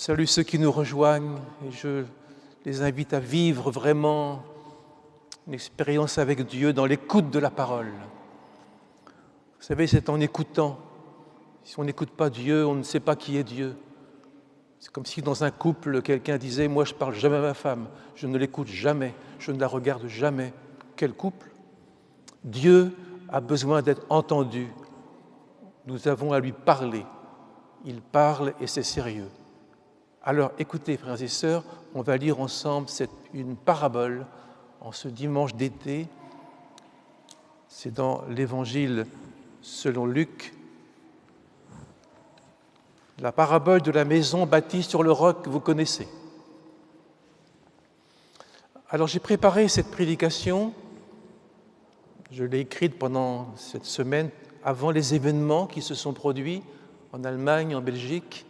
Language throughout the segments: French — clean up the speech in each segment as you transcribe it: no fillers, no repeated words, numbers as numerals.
salue ceux qui nous rejoignent et je les invite à vivre vraiment une expérience avec Dieu dans l'écoute de la parole. Vous savez, c'est en écoutant. Si on n'écoute pas Dieu, on ne sait pas qui est Dieu. C'est comme si dans un couple, quelqu'un disait « Moi, je ne parle jamais à ma femme, je ne l'écoute jamais, je ne la regarde jamais. » Quel couple? Dieu a besoin d'être entendu. Nous avons à lui parler. Il parle et c'est sérieux. Alors, écoutez, frères et sœurs, on va lire ensemble une parabole en ce dimanche d'été. C'est dans l'Évangile selon Luc. La parabole de la maison bâtie sur le roc, vous connaissez. Alors, j'ai préparé cette prédication. Je l'ai écrite pendant cette semaine, avant les événements qui se sont produits en Allemagne, en Belgique.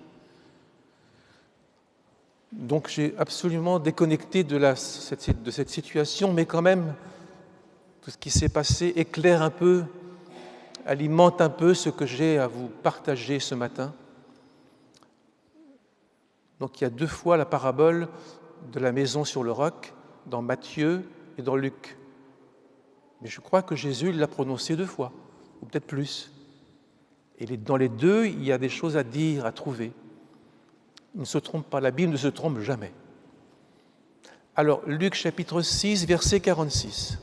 Donc j'ai absolument déconnecté de cette situation, mais quand même, tout ce qui s'est passé éclaire un peu, alimente un peu ce que j'ai à vous partager ce matin. Donc il y a 2 fois la parabole de la maison sur le roc, dans Matthieu et dans Luc. Mais je crois que Jésus l'a prononcé 2 fois, ou peut-être plus. Et dans les 2, il y a des choses à dire, à trouver. Il ne se trompe pas, la Bible ne se trompe jamais. Alors, Luc chapitre 6, verset 46.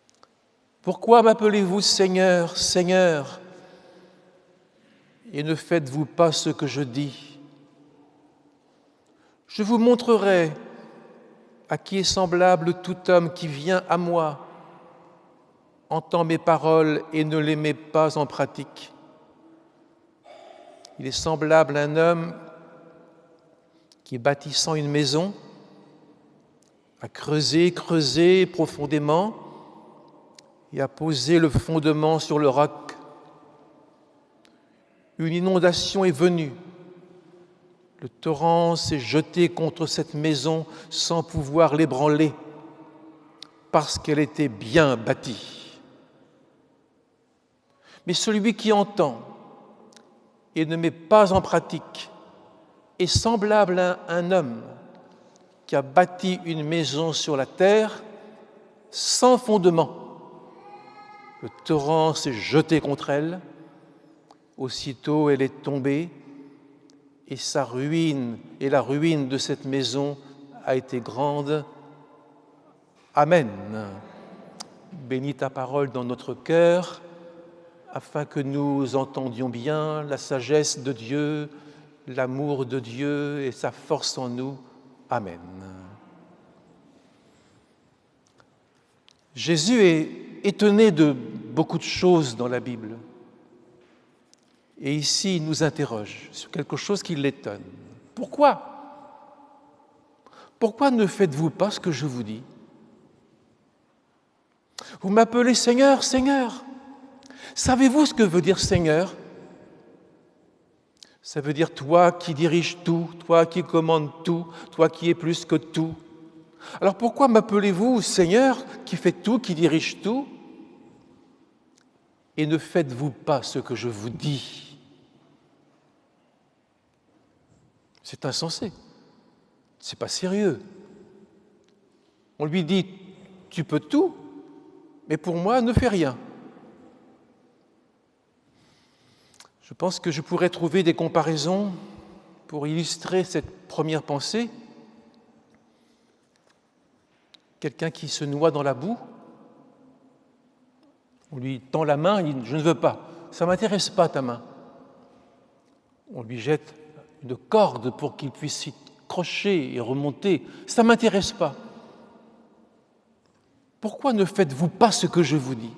« Pourquoi m'appelez-vous Seigneur, Seigneur, et ne faites-vous pas ce que je dis? Je vous montrerai à qui est semblable tout homme qui vient à moi, entend mes paroles et ne les met pas en pratique. Il est semblable à un homme qui, bâtissant une maison, a creusé profondément et a posé le fondement sur le roc. Une inondation est venue. Le torrent s'est jeté contre cette maison sans pouvoir l'ébranler, parce qu'elle était bien bâtie. Mais celui qui entend et ne met pas en pratique est semblable à un homme qui a bâti une maison sur la terre sans fondement. Le torrent s'est jeté contre elle, aussitôt elle est tombée, et la ruine de cette maison a été grande. Amen. Bénis ta parole dans notre cœur, afin que nous entendions bien la sagesse de Dieu, l'amour de Dieu et sa force en nous. Amen. Jésus est étonné de beaucoup de choses dans la Bible. Et ici, il nous interroge sur quelque chose qui l'étonne. Pourquoi? Pourquoi ne faites-vous pas ce que je vous dis? Vous m'appelez Seigneur, Seigneur. Savez-vous ce que veut dire Seigneur? Ça veut dire toi qui diriges tout, toi qui commandes tout, toi qui es plus que tout. Alors pourquoi m'appelez-vous Seigneur qui fait tout, qui dirige tout? Et ne faites-vous pas ce que je vous dis? C'est insensé, c'est pas sérieux. On lui dit, tu peux tout, mais pour moi, ne fais rien. Je pense que je pourrais trouver des comparaisons pour illustrer cette première pensée. Quelqu'un qui se noie dans la boue, on lui tend la main, il dit « je ne veux pas, ça ne m'intéresse pas ta main ». On lui jette une corde pour qu'il puisse s'y crocher et remonter, ça ne m'intéresse pas. Pourquoi ne faites-vous pas ce que je vous dis?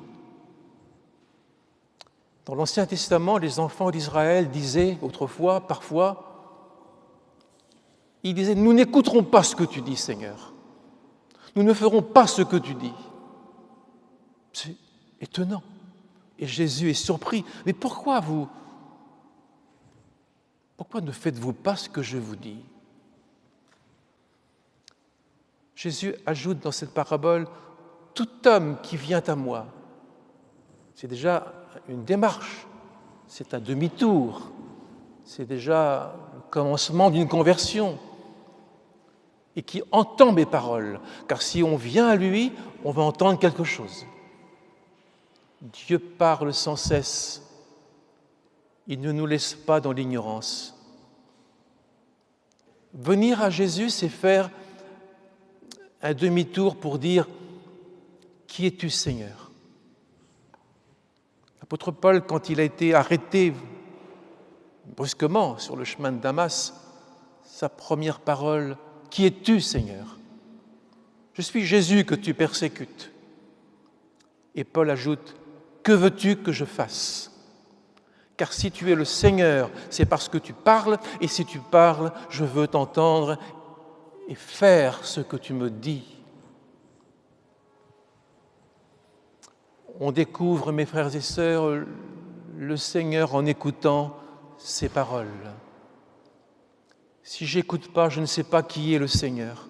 Dans l'Ancien Testament, les enfants d'Israël disaient autrefois, parfois, ils disaient « Nous n'écouterons pas ce que tu dis, Seigneur. Nous ne ferons pas ce que tu dis. » C'est étonnant. Et Jésus est surpris. « Mais pourquoi ne faites-vous pas ce que je vous dis ?» Jésus ajoute dans cette parabole « Tout homme qui vient à moi », c'est déjà une démarche. c'est un demi-tour. C'est déjà le commencement d'une conversion. Et qui entend mes paroles. Car si on vient à lui, on va entendre quelque chose. Dieu parle sans cesse. Il ne nous laisse pas dans l'ignorance. Venir à Jésus, c'est faire un demi-tour pour dire « Qui es-tu, Seigneur ?» L'apôtre Paul, quand il a été arrêté brusquement sur le chemin de Damas, sa première parole, « Qui es-tu, Seigneur ?» Je suis Jésus que tu persécutes. Et Paul ajoute, « Que veux-tu que je fasse ?» Car si tu es le Seigneur, c'est parce que tu parles, et si tu parles, je veux t'entendre et faire ce que tu me dis. On découvre, mes frères et sœurs, le Seigneur en écoutant ses paroles. Si je n'écoute pas, je ne sais pas qui est le Seigneur.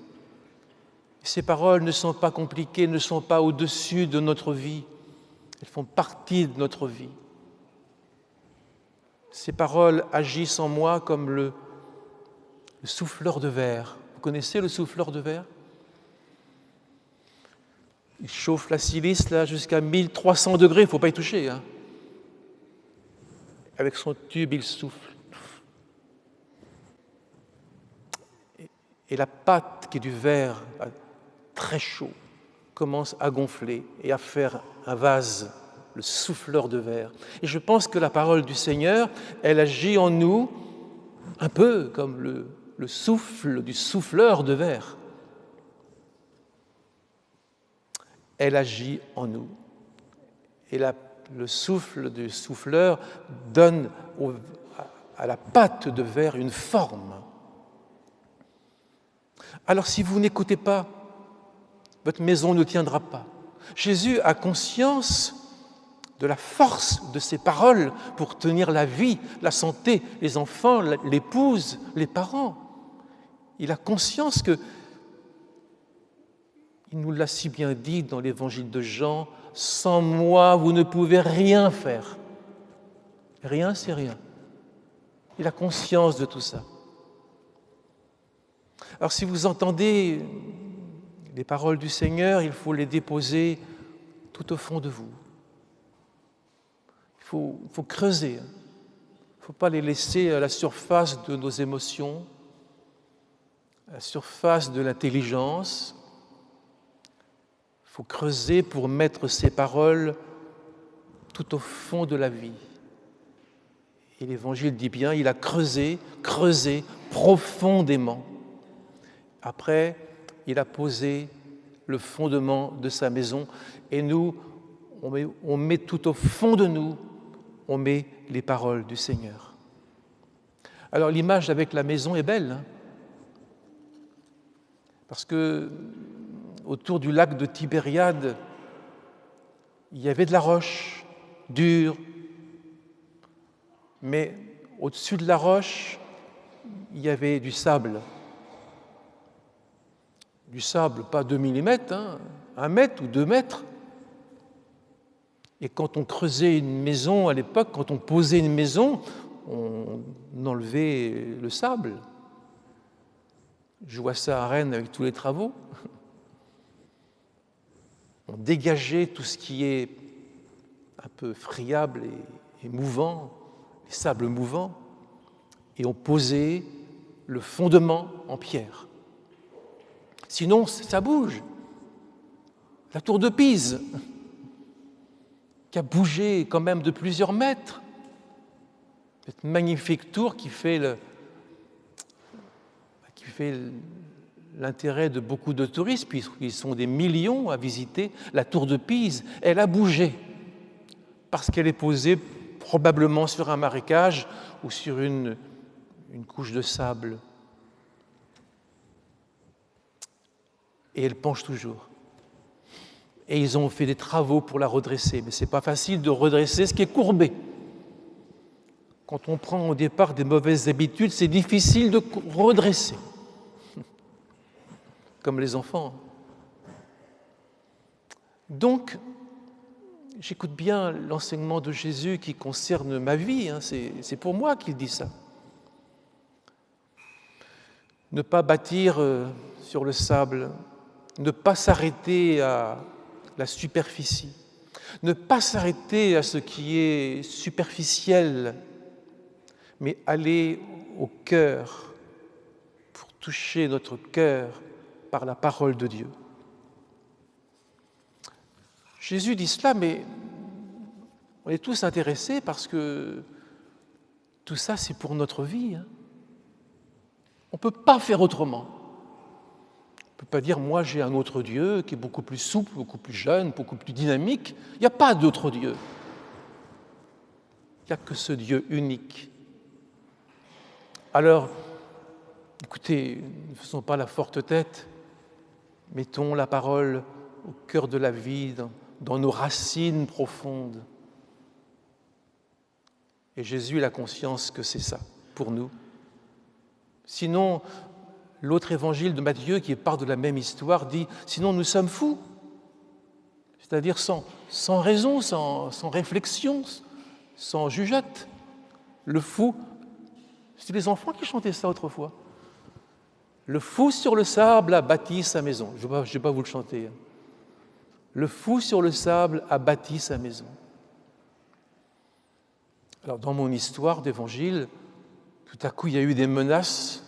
Ces paroles ne sont pas compliquées, ne sont pas au-dessus de notre vie. Elles font partie de notre vie. Ces paroles agissent en moi comme le souffleur de verre. Vous connaissez le souffleur de verre ? Il chauffe la silice là, jusqu'à 1300 degrés, il ne faut pas y toucher. Hein. Avec son tube, il souffle. Et la pâte qui est du verre, très chaud, commence à gonfler et à faire un vase, le souffleur de verre. Et je pense que la parole du Seigneur, elle agit en nous un peu comme le souffle du souffleur de verre. Elle agit en nous. Et le souffle du souffleur donne à la pâte de verre une forme. Alors si vous n'écoutez pas, votre maison ne tiendra pas. Jésus a conscience de la force de ses paroles pour tenir la vie, la santé, les enfants, l'épouse, les parents. Il a conscience que, il nous l'a si bien dit dans l'évangile de Jean, « Sans moi, vous ne pouvez rien faire. » Rien, c'est rien. Il a conscience de tout ça. Alors si vous entendez les paroles du Seigneur, il faut les déposer tout au fond de vous. Il faut creuser. Il ne faut pas les laisser à la surface de nos émotions, à la surface de l'intelligence. Il faut creuser pour mettre ces paroles tout au fond de la vie. Et l'Évangile dit bien, il a creusé profondément. Après, il a posé le fondement de sa maison et nous, on met tout au fond de nous, on met les paroles du Seigneur. Alors l'image avec la maison est belle, hein, parce que autour du lac de Tibériade, il y avait de la roche dure, mais au-dessus de la roche, il y avait du sable. Du sable, pas 2 millimètres, hein, 1 mètre ou 2 mètres. Et quand on creusait une maison à l'époque, quand on posait une maison, on enlevait le sable. Je vois ça à Rennes avec tous les travaux. On dégageait tout ce qui est un peu friable et mouvant, les sables mouvants, et on posait le fondement en pierre. Sinon, ça bouge. La tour de Pise, qui a bougé quand même de plusieurs mètres. Cette magnifique tour qui fait l'intérêt de beaucoup de touristes, puisqu'ils sont des millions à visiter la tour de Pise. Elle a bougé parce qu'elle est posée probablement sur un marécage ou sur une couche de sable. Et elle penche toujours. Et ils ont fait des travaux pour la redresser, mais ce n'est pas facile de redresser ce qui est courbé. Quand on prend au départ des mauvaises habitudes, c'est difficile de redresser. Comme les enfants. Donc, j'écoute bien l'enseignement de Jésus qui concerne ma vie, hein, c'est pour moi qu'il dit ça. Ne pas bâtir sur le sable, ne pas s'arrêter à la superficie, ne pas s'arrêter à ce qui est superficiel, mais aller au cœur pour toucher notre cœur par la parole de Dieu. Jésus dit cela, mais on est tous intéressés parce que tout ça, c'est pour notre vie. Hein. On ne peut pas faire autrement. On ne peut pas dire, moi j'ai un autre Dieu qui est beaucoup plus souple, beaucoup plus jeune, beaucoup plus dynamique. Il n'y a pas d'autre Dieu. Il n'y a que ce Dieu unique. Alors, écoutez, ne faisons pas la forte tête, mettons la parole au cœur de la vie, dans nos racines profondes. Et Jésus a la conscience que c'est ça pour nous. Sinon, l'autre évangile de Matthieu, qui part de la même histoire, dit « Sinon, nous sommes fous ». C'est-à-dire sans raison, sans réflexion, sans jugeote. Le fou, c'est les enfants qui chantaient ça autrefois. Le fou sur le sable a bâti sa maison. Je ne vais pas vous le chanter. Le fou sur le sable a bâti sa maison. Alors, dans mon histoire d'évangile, tout à coup, il y a eu des menaces.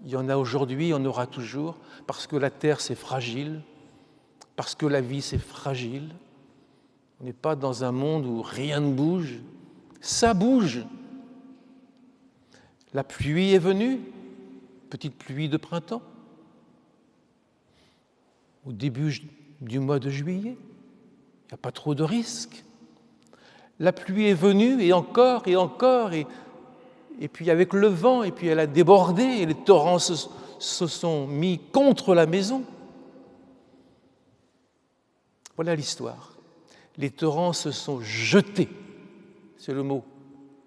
Il y en a aujourd'hui, il y en aura toujours, parce que la terre, c'est fragile, parce que la vie, c'est fragile. On n'est pas dans un monde où rien ne bouge. Ça bouge. La pluie est venue, petite pluie de printemps, au début du mois de juillet. Il n'y a pas trop de risques. La pluie est venue, et encore, et puis avec le vent, et puis elle a débordé, et les torrents se sont mis contre la maison. Voilà l'histoire. Les torrents se sont jetés, c'est le mot,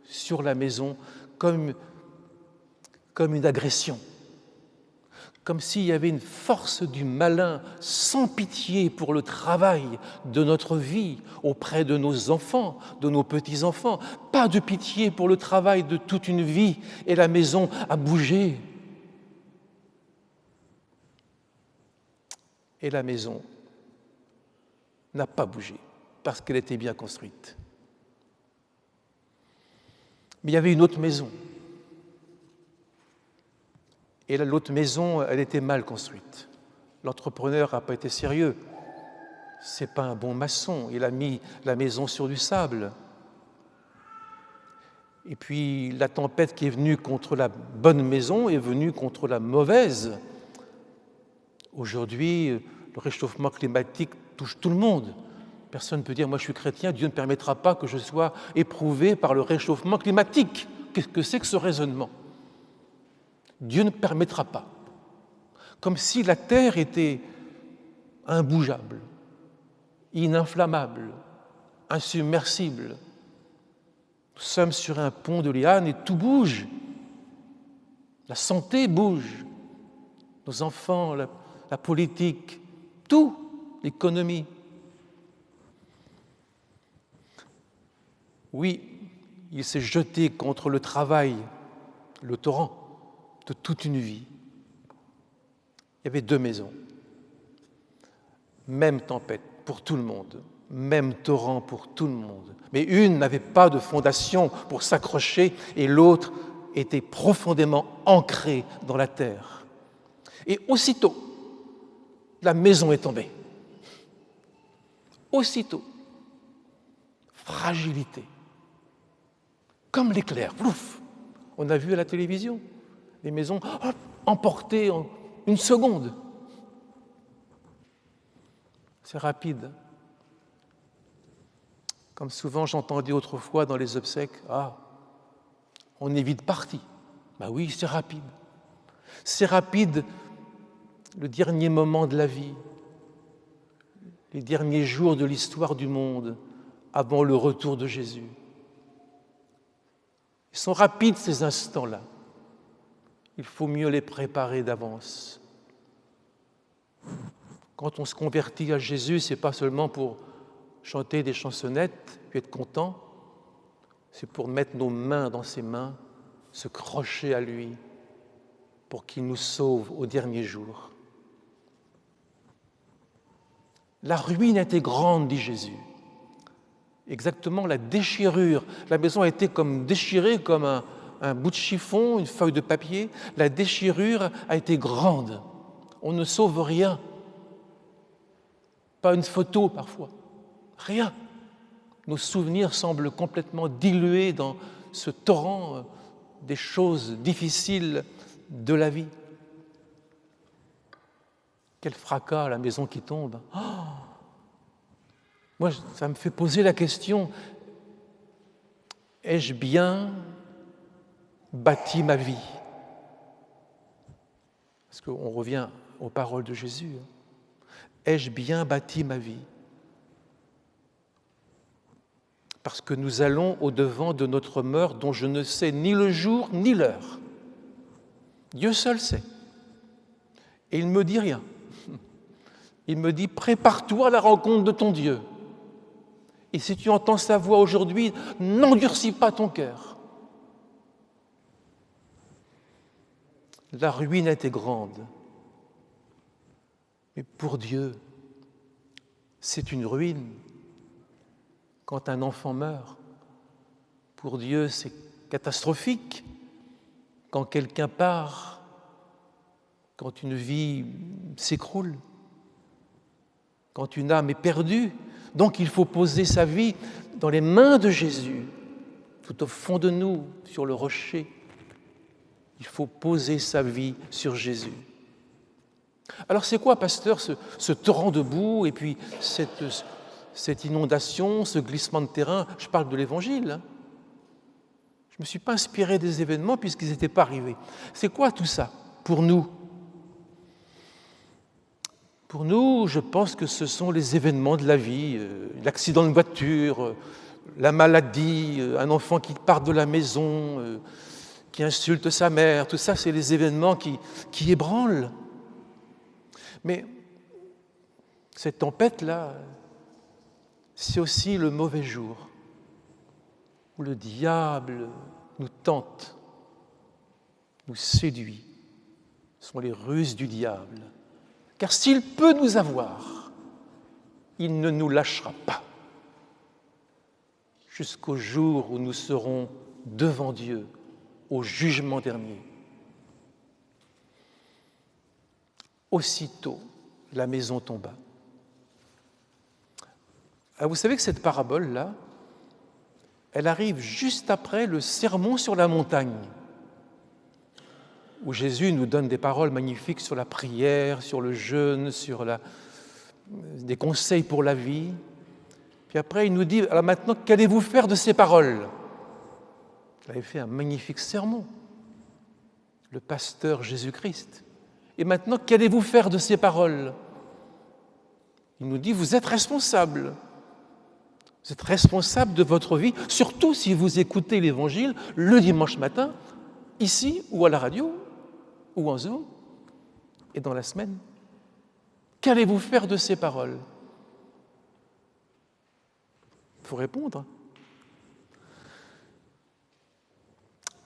sur la maison, comme une agression. Comme s'il y avait une force du malin sans pitié pour le travail de notre vie auprès de nos enfants, de nos petits-enfants. Pas de pitié pour le travail de toute une vie et la maison a bougé. Et la maison n'a pas bougé parce qu'elle était bien construite. Mais il y avait une autre maison. Et l'autre maison, elle était mal construite. L'entrepreneur n'a pas été sérieux. Ce n'est pas un bon maçon. Il a mis la maison sur du sable. Et puis la tempête qui est venue contre la bonne maison est venue contre la mauvaise. Aujourd'hui, le réchauffement climatique touche tout le monde. Personne ne peut dire « moi je suis chrétien, Dieu ne permettra pas que je sois éprouvé par le réchauffement climatique ». Qu'est-ce que c'est que ce raisonnement ? Dieu ne permettra pas. Comme si la terre était imbougeable, ininflammable, insubmersible. Nous sommes sur un pont de liane et tout bouge. La santé bouge. Nos enfants, la politique, tout, l'économie. Oui, il s'est jeté contre le travail, le torrent de toute une vie. Il y avait deux maisons. Même tempête pour tout le monde, même torrent pour tout le monde. Mais une n'avait pas de fondation pour s'accrocher et l'autre était profondément ancrée dans la terre. Et aussitôt, la maison est tombée. Aussitôt, fragilité. Comme l'éclair, ouf. On a vu à la télévision les maisons emportées en une seconde. C'est rapide. Comme souvent j'entendais autrefois dans les obsèques, on est vite parti. Ben oui, c'est rapide. C'est rapide le dernier moment de la vie, les derniers jours de l'histoire du monde avant le retour de Jésus. Ils sont rapides ces instants-là. Il faut mieux les préparer d'avance. Quand on se convertit à Jésus, ce n'est pas seulement pour chanter des chansonnettes, puis être content, c'est pour mettre nos mains dans ses mains, se crocher à lui, pour qu'il nous sauve au dernier jour. La ruine était grande, dit Jésus. Exactement, la déchirure. La maison a été comme déchirée, comme un bout de chiffon, une feuille de papier. La déchirure a été grande. On ne sauve rien. Pas une photo parfois. Rien. Nos souvenirs semblent complètement dilués dans ce torrent des choses difficiles de la vie. Quel fracas, la maison qui tombe. Oh, moi, ça me fait poser la question, ai-je bien bâti ma vie? Parce qu'on revient aux paroles de Jésus. Ai-je bien bâti ma vie? Parce que nous allons au-devant de notre mort dont je ne sais ni le jour ni l'heure. Dieu seul sait. Et il ne me dit rien. Il me dit, prépare-toi à la rencontre de ton Dieu. Et si tu entends sa voix aujourd'hui, n'endurcis pas ton cœur. La ruine était grande. Mais pour Dieu, c'est une ruine quand un enfant meurt. Pour Dieu, c'est catastrophique quand quelqu'un part, quand une vie s'écroule, quand une âme est perdue. Donc il faut poser sa vie dans les mains de Jésus, tout au fond de nous, sur le rocher. Il faut poser sa vie sur Jésus. Alors c'est quoi, pasteur, ce torrent de boue et puis cette inondation, ce glissement de terrain? Je parle de l'Évangile. Je ne me suis pas inspiré des événements puisqu'ils n'étaient pas arrivés. C'est quoi tout ça pour nous? Pour nous, je pense que ce sont les événements de la vie, l'accident de voiture, la maladie, un enfant qui part de la maison, qui insulte sa mère, tout ça, c'est les événements qui ébranlent. Mais cette tempête-là, c'est aussi le mauvais jour où le diable nous tente, nous séduit. Ce sont les ruses du diable. Car s'il peut nous avoir, il ne nous lâchera pas jusqu'au jour où nous serons devant Dieu, au jugement dernier. Aussitôt, la maison tomba. Alors vous savez que cette parabole-là, elle arrive juste après le sermon sur la montagne, où Jésus nous donne des paroles magnifiques sur la prière, sur le jeûne, sur des conseils pour la vie. Puis après, il nous dit, alors maintenant, qu'allez-vous faire de ces paroles? Il avait fait un magnifique sermon, le pasteur Jésus-Christ. Et maintenant, qu'allez-vous faire de ces paroles? Il nous dit, vous êtes responsable. Vous êtes responsable de votre vie, surtout si vous écoutez l'Évangile le dimanche matin, ici ou à la radio, ou en Zoom, et dans la semaine. Qu'allez-vous faire de ces paroles? Il faut répondre.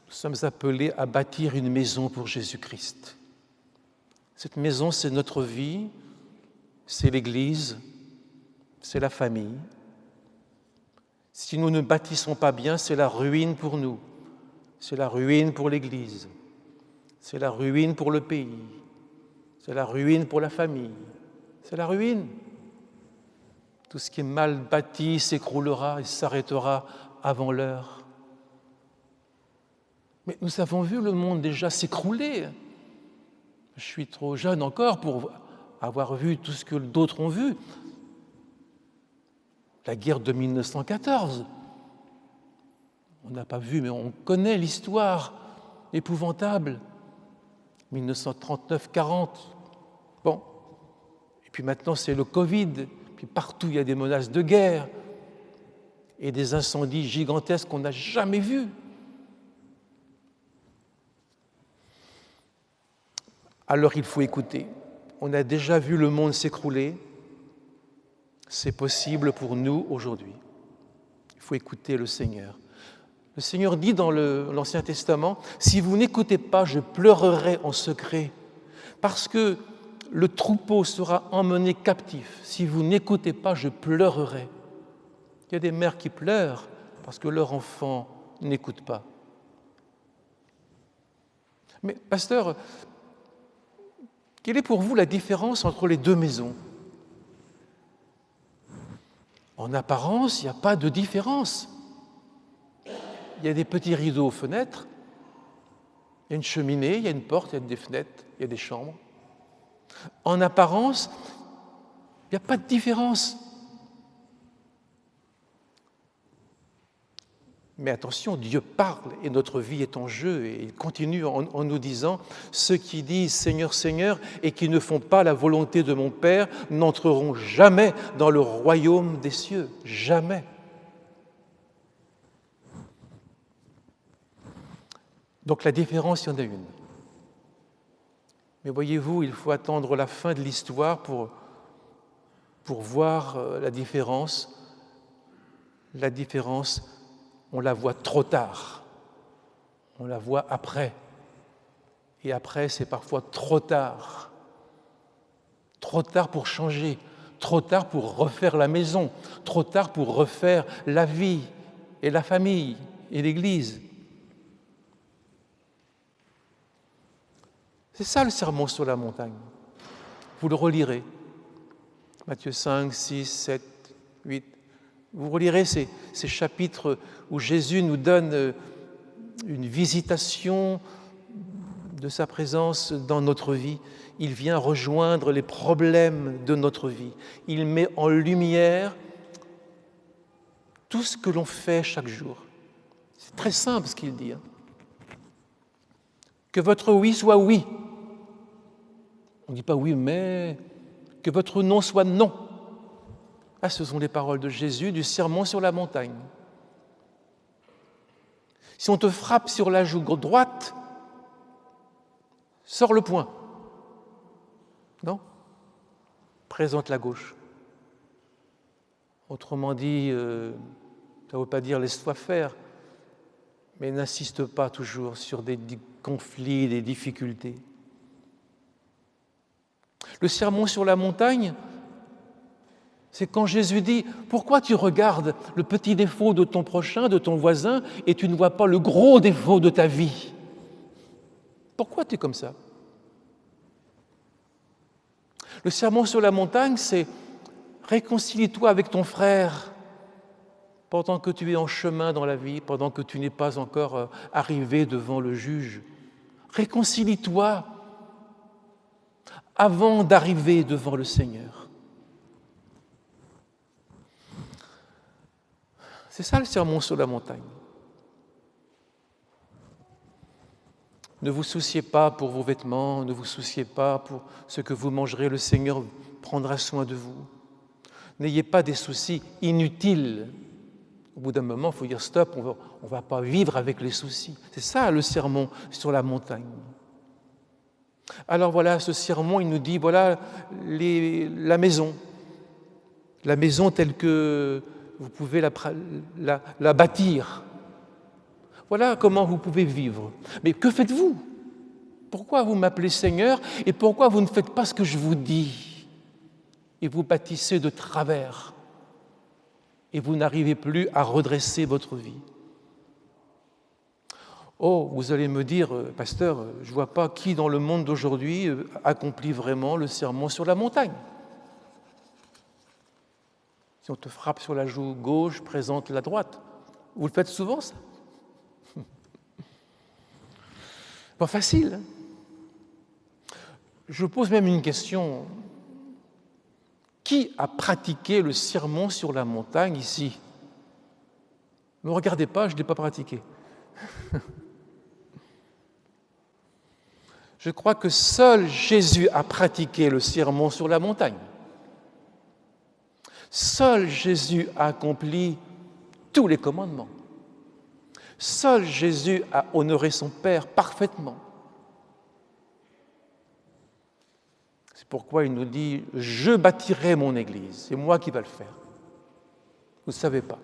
Nous sommes appelés à bâtir une maison pour Jésus-Christ. Cette maison, c'est notre vie, c'est l'Église, c'est la famille. Si nous ne bâtissons pas bien, c'est la ruine pour nous, c'est la ruine pour l'Église, c'est la ruine pour le pays, c'est la ruine pour la famille, c'est la ruine. Tout ce qui est mal bâti s'écroulera et s'arrêtera avant l'heure. Mais nous avons vu le monde déjà s'écrouler. Je suis trop jeune encore pour avoir vu tout ce que d'autres ont vu. La guerre de 1914. On n'a pas vu, mais on connaît l'histoire épouvantable. 1939-40. Bon. Et puis maintenant, c'est le Covid. Puis partout, il y a des menaces de guerre et des incendies gigantesques qu'on n'a jamais vus. Alors il faut écouter. On a déjà vu le monde s'écrouler. C'est possible pour nous aujourd'hui. Il faut écouter le Seigneur. Le Seigneur dit dans l'Ancien Testament, « Si vous n'écoutez pas, je pleurerai en secret, parce que le troupeau sera emmené captif. Si vous n'écoutez pas, je pleurerai. » Il y a des mères qui pleurent parce que leur enfant n'écoute pas. Mais, pasteur, quelle est pour vous la différence entre les deux maisons ? En apparence, il n'y a pas de différence. Il y a des petits rideaux aux fenêtres, il y a une cheminée, il y a une porte, il y a des fenêtres, il y a des chambres. En apparence, il n'y a pas de différence. Mais attention, Dieu parle et notre vie est en jeu et il continue en nous disant « Ceux qui disent Seigneur, Seigneur et qui ne font pas la volonté de mon Père n'entreront jamais dans le royaume des cieux. » Jamais. Donc la différence, il y en a une. Mais voyez-vous, il faut attendre la fin de l'histoire pour voir la différence. La différence, on la voit trop tard. On la voit après. Et après, c'est parfois trop tard. Trop tard pour changer. Trop tard pour refaire la maison. Trop tard pour refaire la vie et la famille et l'Église. C'est ça le sermon sur la montagne. Vous le relirez. Matthieu 5, 6, 7, 8. Vous relirez ces chapitres où Jésus nous donne une visitation de sa présence dans notre vie. Il vient rejoindre les problèmes de notre vie. Il met en lumière tout ce que l'on fait chaque jour. C'est très simple ce qu'il dit. Que votre oui soit oui. On ne dit pas oui, mais que votre non soit non. Ah, ce sont les paroles de Jésus du sermon sur la montagne. Si on te frappe sur la joue droite, sors le poing. Non ? Présente la gauche. Autrement dit, ça ne veut pas dire laisse-toi faire, mais n'insiste pas toujours sur des conflits, des difficultés. Le sermon sur la montagne, c'est quand Jésus dit « Pourquoi tu regardes le petit défaut de ton prochain, de ton voisin, et tu ne vois pas le gros défaut de ta vie ? Pourquoi tu es comme ça ?» Le sermon sur la montagne, c'est « Réconcilie-toi avec ton frère pendant que tu es en chemin dans la vie, pendant que tu n'es pas encore arrivé devant le juge. Réconcilie-toi avant d'arriver devant le Seigneur. » C'est ça le sermon sur la montagne. Ne vous souciez pas pour vos vêtements, ne vous souciez pas pour ce que vous mangerez, le Seigneur prendra soin de vous. N'ayez pas des soucis inutiles. Au bout d'un moment, il faut dire stop, on ne va pas vivre avec les soucis. C'est ça le sermon sur la montagne. Alors voilà, ce sermon, il nous dit, voilà la maison telle que vous pouvez la bâtir. Voilà comment vous pouvez vivre. Mais que faites-vous ? Pourquoi vous m'appelez Seigneur et pourquoi vous ne faites pas ce que je vous dis ? Et vous bâtissez de travers et vous n'arrivez plus à redresser votre vie. Oh, vous allez me dire, pasteur, je ne vois pas qui dans le monde d'aujourd'hui accomplit vraiment le sermon sur la montagne. Si on te frappe sur la joue gauche, présente la droite. Vous le faites souvent, ça ? Pas facile. Je pose même une question. Qui a pratiqué le sermon sur la montagne ici ? Ne me regardez pas, je ne l'ai pas pratiqué. Je crois que seul Jésus a pratiqué le sermon sur la montagne. Seul Jésus a accompli tous les commandements. Seul Jésus a honoré son Père parfaitement. pourquoi il nous dit « Je bâtirai mon Église ». C'est moi qui va le faire. Vous ne savez pas.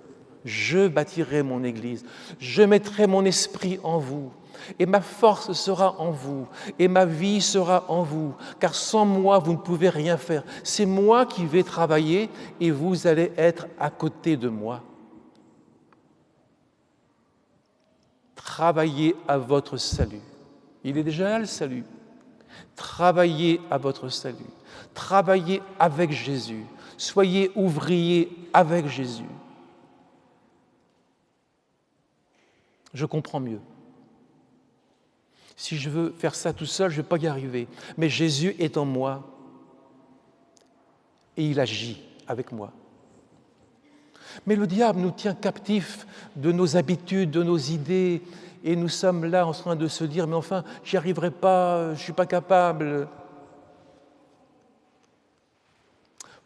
Je bâtirai mon Église. Je mettrai mon esprit en vous. Et ma force sera en vous. Et ma vie sera en vous. Car sans moi, vous ne pouvez rien faire. C'est moi qui vais travailler et vous allez être à côté de moi. Travaillez à votre salut. Il est déjà là le salut. Travaillez à votre salut. Travaillez avec Jésus. Soyez ouvriers avec Jésus. Je comprends mieux. Si je veux faire ça tout seul, je ne vais pas y arriver. Mais Jésus est en moi et il agit avec moi. Mais le diable nous tient captifs de nos habitudes, de nos idées, et nous sommes là en train de se dire « mais enfin, j'y arriverai pas, je ne suis pas capable ».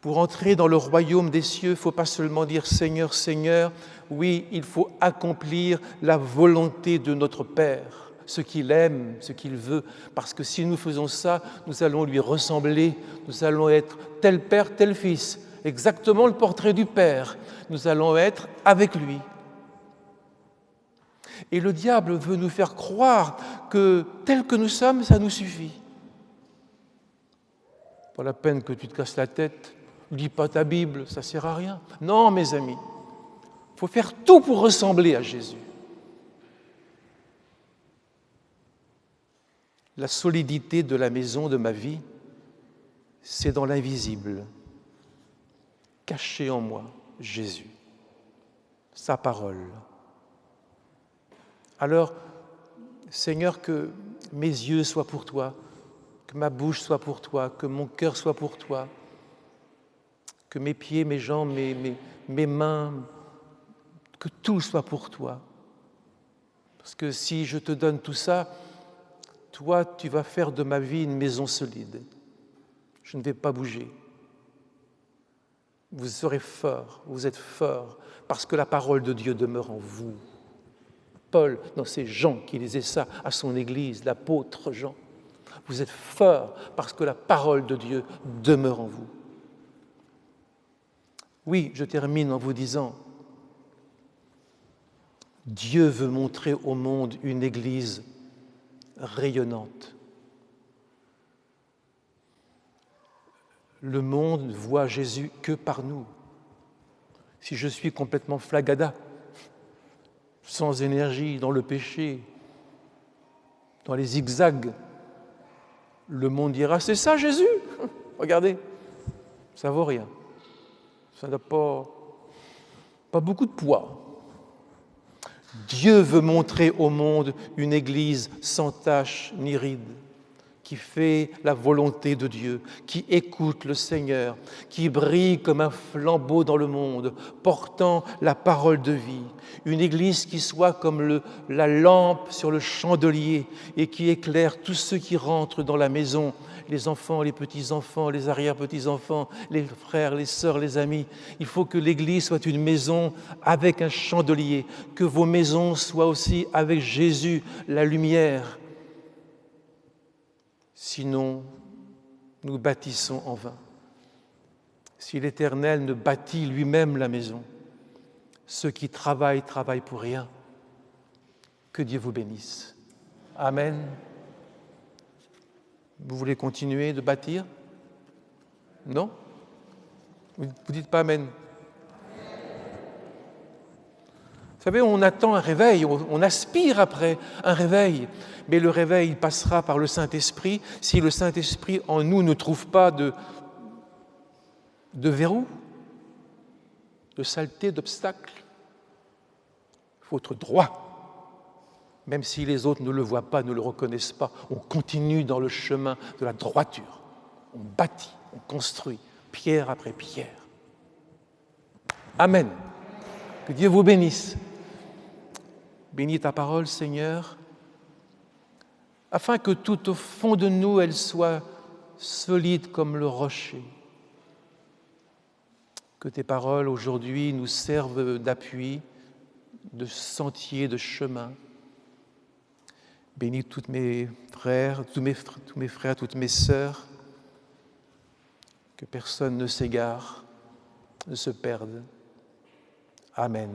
Pour entrer dans le royaume des cieux, il ne faut pas seulement dire « Seigneur, Seigneur ». Oui, il faut accomplir la volonté de notre Père, ce qu'il aime, ce qu'il veut, parce que si nous faisons ça, nous allons lui ressembler, nous allons être tel Père, tel Fils, exactement le portrait du Père. Nous allons être avec lui. Et le diable veut nous faire croire que tel que nous sommes, ça nous suffit. Pas la peine que tu te casses la tête, ne lis pas ta Bible, ça ne sert à rien. Non, mes amis, il faut faire tout pour ressembler à Jésus. La solidité de la maison de ma vie, c'est dans l'invisible, caché en moi, Jésus, sa parole. Alors, Seigneur, que mes yeux soient pour toi, que ma bouche soit pour toi, que mon cœur soit pour toi, que mes pieds, mes jambes, mes mains, que tout soit pour toi. Parce que si je te donne tout ça, toi, tu vas faire de ma vie une maison solide. Je ne vais pas bouger. Vous serez forts, vous êtes forts, parce que la parole de Dieu demeure en vous. Paul, dans c'est Jean qui disait ça à son Église, l'apôtre Jean. Vous êtes forts parce que la parole de Dieu demeure en vous. Oui, je termine en vous disant, Dieu veut montrer au monde une Église rayonnante. Le monde ne voit Jésus que par nous. Si je suis complètement flagada, sans énergie, dans le péché, dans les zigzags, le monde dira « c'est ça Jésus !» Regardez, ça ne vaut rien. Ça n'a pas beaucoup de poids. Dieu veut montrer au monde une Église sans tache ni ride, qui fait la volonté de Dieu, qui écoute le Seigneur, qui brille comme un flambeau dans le monde, portant la parole de vie. Une Église qui soit comme la lampe sur le chandelier et qui éclaire tous ceux qui rentrent dans la maison, les enfants, les petits-enfants, les arrière-petits-enfants, les frères, les sœurs, les amis. Il faut que l'Église soit une maison avec un chandelier, que vos maisons soient aussi avec Jésus, la lumière. Sinon, nous bâtissons en vain. Si l'Éternel ne bâtit lui-même la maison, ceux qui travaillent pour rien. Que Dieu vous bénisse. Amen. Vous voulez continuer de bâtir? Non? Vous ne dites pas Amen. Vous savez, on attend un réveil, on aspire après un réveil, mais le réveil passera par le Saint-Esprit si le Saint-Esprit en nous ne trouve pas de verrou, de saleté, d'obstacle. Il faut être droit. Même si les autres ne le voient pas, ne le reconnaissent pas, on continue dans le chemin de la droiture. On bâtit, on construit, pierre après pierre. Amen. Que Dieu vous bénisse. Bénis ta parole, Seigneur, afin que tout au fond de nous, elle soit solide comme le rocher. Que tes paroles aujourd'hui nous servent d'appui, de sentier, de chemin. Bénis tous mes frères, toutes mes sœurs, que personne ne s'égare, ne se perde. Amen.